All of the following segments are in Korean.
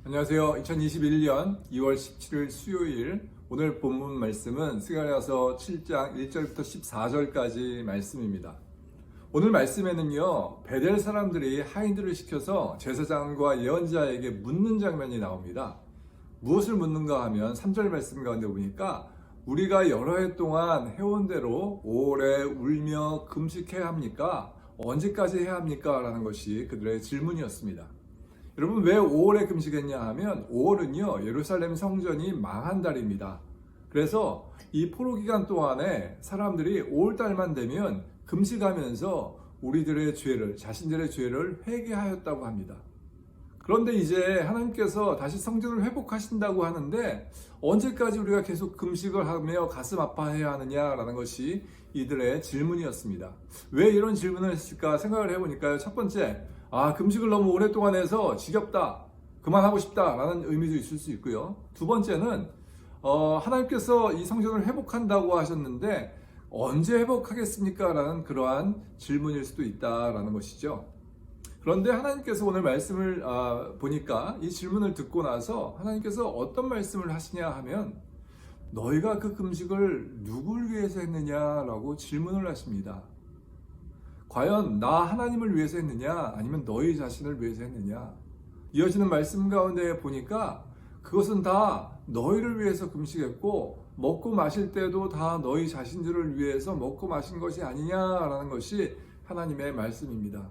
안녕하세요. 2021년 2월 17일 수요일 오늘 본문 말씀은 스가랴서 7장 1절부터 14절까지 말씀입니다. 오늘 말씀에는요, 베델 사람들이 하인들을 시켜서 제사장과 예언자에게 묻는 장면이 나옵니다. 무엇을 묻는가 하면 3절 말씀 가운데 보니까 우리가 여러 해 동안 해온 대로 오래 울며 금식해야 합니까? 언제까지 해야 합니까? 라는 것이 그들의 질문이었습니다. 여러분, 왜 5월에 금식했냐 하면 5월은요 예루살렘 성전이 망한 달입니다. 그래서 이 포로 기간 동안에 사람들이 5월달만 되면 금식하면서 우리들의 죄를, 자신들의 죄를 회개하였다고 합니다. 그런데 이제 하나님께서 다시 성전을 회복하신다고 하는데 언제까지 우리가 계속 금식을 하며 가슴 아파해야 하느냐라는 것이 이들의 질문이었습니다. 왜 이런 질문을 했을까 생각을 해보니까요, 첫 번째, 금식을 너무 오랫동안 해서 지겹다, 그만하고 싶다 라는 의미도 있을 수 있고요. 두 번째는 하나님께서 이 성전을 회복한다고 하셨는데 언제 회복하겠습니까? 라는 그러한 질문일 수도 있다라는 것이죠. 그런데 하나님께서 오늘 말씀을 보니까 이 질문을 듣고 나서 하나님께서 어떤 말씀을 하시냐 하면 너희가 그 금식을 누굴 위해서 했느냐라고 질문을 하십니다. 과연 나 하나님을 위해서 했느냐 아니면 너희 자신을 위해서 했느냐. 이어지는 말씀 가운데 보니까 그것은 다 너희를 위해서 금식했고 먹고 마실 때도 다 너희 자신들을 위해서 먹고 마신 것이 아니냐라는 것이 하나님의 말씀입니다.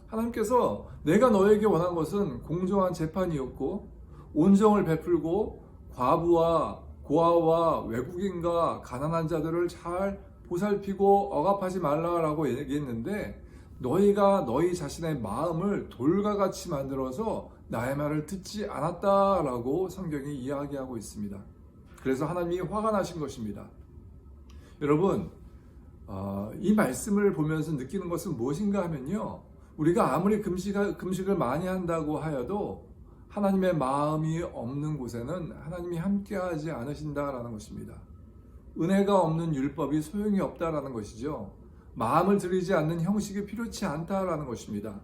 하나님께서 내가 너에게 원한 것은 공정한 재판이었고 온정을 베풀고 과부와 고아와 외국인과 가난한 자들을 잘 보살피고 억압하지 말라라고 얘기했는데 너희가 너희 자신의 마음을 돌과 같이 만들어서 나의 말을 듣지 않았다라고 성경이 이야기하고 있습니다. 그래서 하나님이 화가 나신 것입니다. 여러분, 이 말씀을 보면서 느끼는 것은 무엇인가 하면요, 우리가 아무리 금식을 많이 한다고 하여도 하나님의 마음이 없는 곳에는 하나님이 함께하지 않으신다라는 것입니다. 은혜가 없는 율법이 소용이 없다라는 것이죠. 마음을 들이지 않는 형식이 필요치 않다라는 것입니다.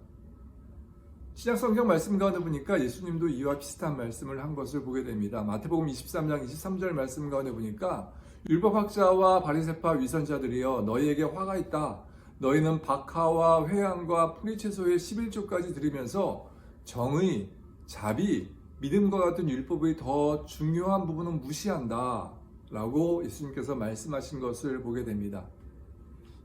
신약 성경 말씀 가운데 보니까 예수님도 이와 비슷한 말씀을 한 것을 보게 됩니다. 마태복음 23장 23절 말씀 가운데 보니까 율법학자와 바리새파 위선자들이여 너희에게 화가 있다. 너희는 박하와 회향과 프리채소의 11조까지 드리면서 정의, 자비, 믿음과 같은 율법의 더 중요한 부분은 무시한다 라고 예수님께서 말씀하신 것을 보게 됩니다.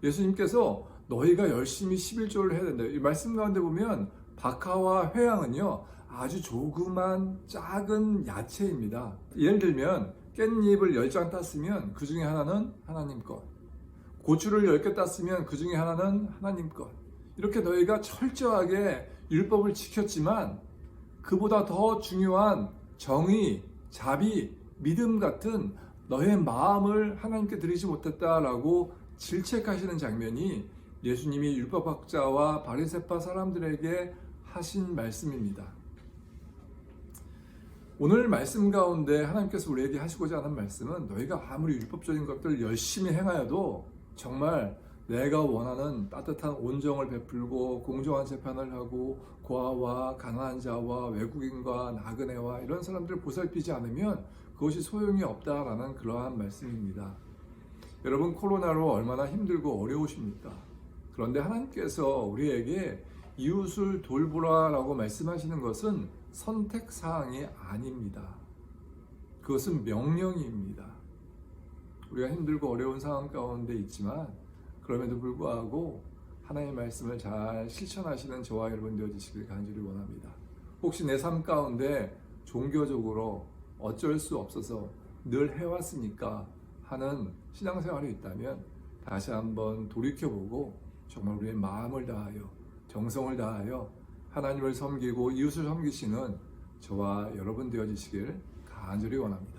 예수님께서 너희가 열심히 11조를 해야 된다. 이 말씀 가운데 보면 박하와 회향은요 아주 조그만 작은 야채입니다. 예를 들면 깻잎을 10장 땄으면 그 중에 하나는 하나님 것, 고추를 10개 땄으면 그 중에 하나는 하나님 것. 이렇게 너희가 철저하게 율법을 지켰지만 그보다 더 중요한 정의, 자비, 믿음 같은 너의 마음을 하나님께 드리지 못했다라고 질책하시는 장면이 예수님이 율법학자와 바리새파 사람들에게 하신 말씀입니다. 오늘 말씀 가운데 하나님께서 우리에게 하시고자 하는 말씀은 너희가 아무리 율법적인 것들을 열심히 행하여도 정말 내가 원하는 따뜻한 온정을 베풀고 공정한 재판을 하고 고아와 가난한 자와 외국인과 나그네와 이런 사람들을 보살피지 않으면 그것이 소용이 없다라는 그러한 말씀입니다. 여러분, 코로나로 얼마나 힘들고 어려우십니까? 그런데 하나님께서 우리에게 이웃을 돌보라라고 말씀하시는 것은 선택사항이 아닙니다. 그것은 명령입니다. 우리가 힘들고 어려운 상황 가운데 있지만 그럼에도 불구하고 하나님의 말씀을 잘 실천하시는 저와 여러분 되어주시길 간절히 원합니다. 혹시 내 삶 가운데 종교적으로 어쩔 수 없어서 늘 해왔으니까 하는 신앙생활이 있다면 다시 한번 돌이켜보고 정말 우리의 마음을 다하여 정성을 다하여 하나님을 섬기고 이웃을 섬기시는 저와 여러분 되어주시길 간절히 원합니다.